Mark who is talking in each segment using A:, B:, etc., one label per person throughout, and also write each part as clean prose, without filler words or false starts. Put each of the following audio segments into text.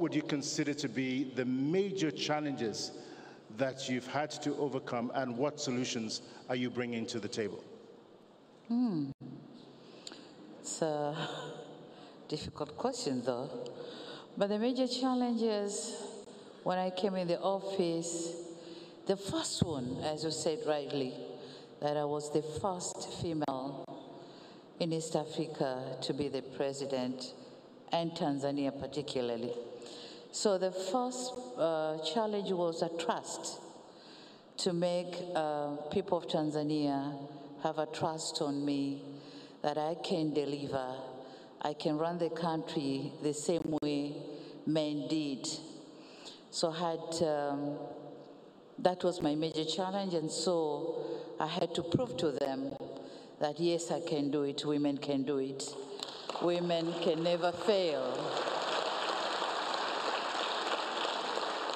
A: would you consider to be the major challenges that you've had to overcome, and what solutions are you bringing to the table?
B: It's a difficult question, though. But the major challenges when I came in the office, the first one, as you said rightly, that I was the first female in East Africa to be the president, and Tanzania particularly. So the first challenge was a trust, to make people of Tanzania have a trust on me that I can deliver, I can run the country the same way men did. So that was my major challenge, and so I had to prove to them that yes, I can do it, women can do it. Women can never fail.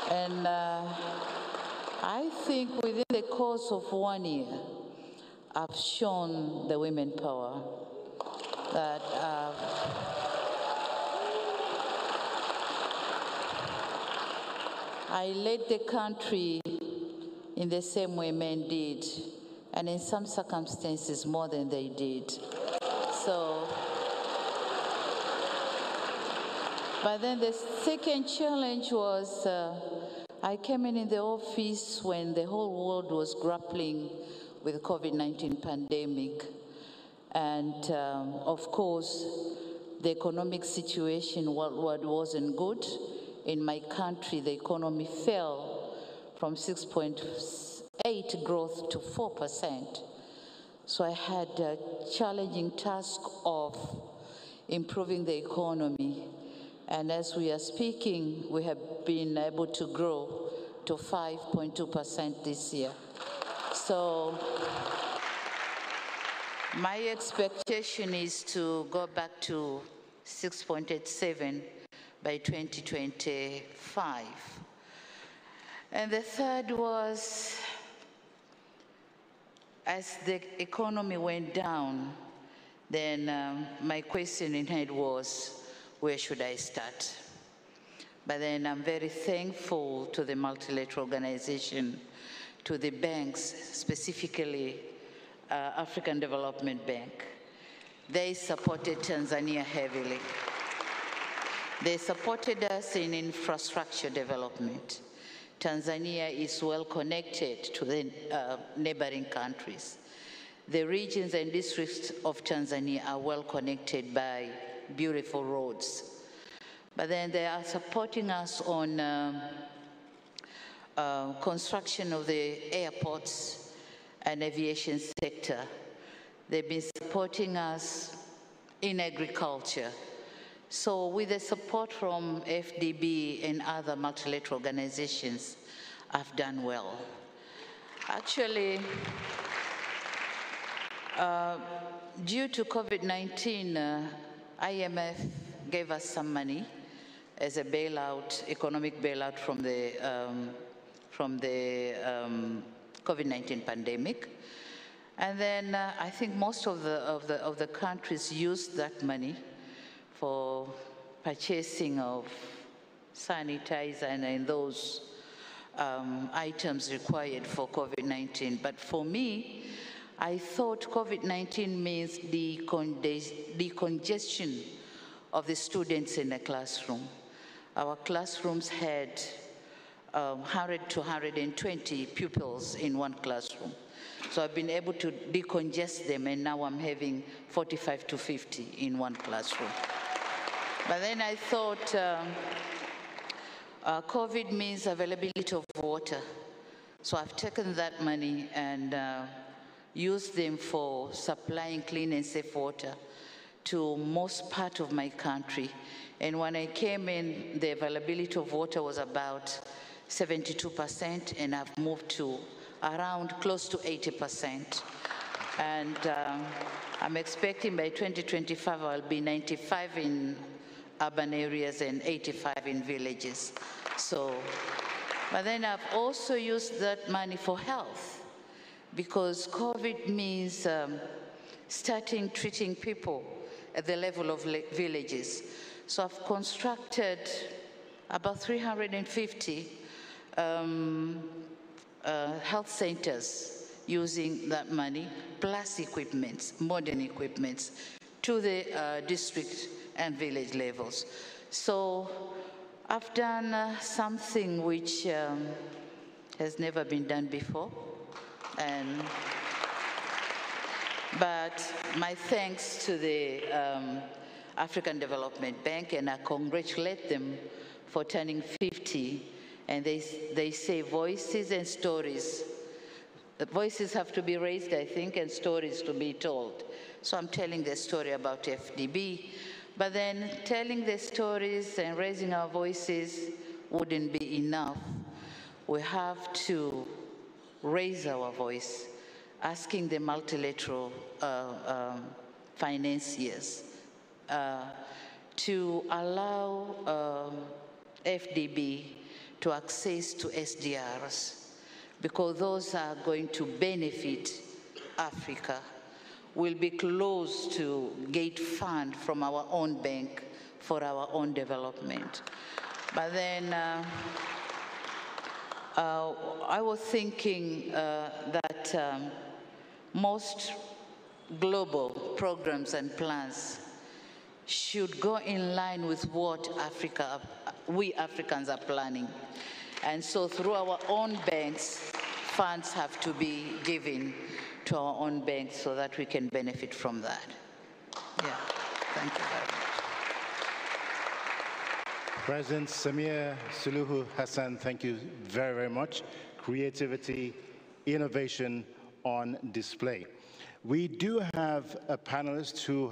B: And I think within the course of 1 year, I've shown the women power that I led the country in the same way men did, and in some circumstances more than they did. So, but then the second challenge was I came in the office when the whole world was grappling with the COVID-19 pandemic. And of course, the economic situation worldwide wasn't good. In my country, the economy fell from 6.8 growth to 4%. So I had a challenging task of improving the economy. And as we are speaking, we have been able to grow to 5.2% this year. So my expectation is to go back to 6.87 by 2025. And the third was, as the economy went down, then my question in head was, where should I start? But then I'm very thankful to the multilateral organization, to the banks, specifically African Development Bank. They supported Tanzania heavily. They supported us in infrastructure development. Tanzania is well connected to the neighboring countries. The regions and districts of Tanzania are well connected by beautiful roads. But then they are supporting us on construction of the airports and aviation sector. They've been supporting us in agriculture. So with the support from FDB and other multilateral organizations, I've done well. Actually, due to COVID-19, IMF gave us some money as a bailout, economic bailout from the COVID-19 pandemic. And then I think most of the countries used that money for purchasing of sanitizer and those items required for COVID-19. But for me, I thought COVID-19 means the decongestion of the students in the classroom. Our classrooms had 100 to 120 pupils in one classroom. So I've been able to decongest them, and now I'm having 45 to 50 in one classroom. But then I thought COVID means availability of water. So I've taken that money and used them for supplying clean and safe water to most part of my country. And when I came in, the availability of water was about 72%, and I've moved to around close to 80%. And I'm expecting by 2025, I'll be 95 in urban areas and 85 in villages. So, but then I've also used that money for health, because COVID means starting treating people at the level of villages. So I've constructed about 350 health centers using that money, plus equipments, modern equipments, to the district and village levels. So I've done something which has never been done before. But my thanks to the African Development Bank, and I congratulate them for turning 50. And they say voices and stories. The voices have to be raised, I think, and stories to be told. So I'm telling the story about FDB, but then telling the stories and raising our voices wouldn't be enough. We have to raise our voice, asking the multilateral financiers to allow FDB to access to SDRs, because those are going to benefit Africa. We'll be close to get fund from our own bank for our own development. But then I was thinking that most global programs and plans should go in line with what we Africans are planning. And so through our own banks, funds have to be given to our own banks so that we can benefit from that. Yeah, thank you very much.
A: President Samia Suluhu Hassan, thank you very, very much. Creativity, innovation on display. We do have a panelist who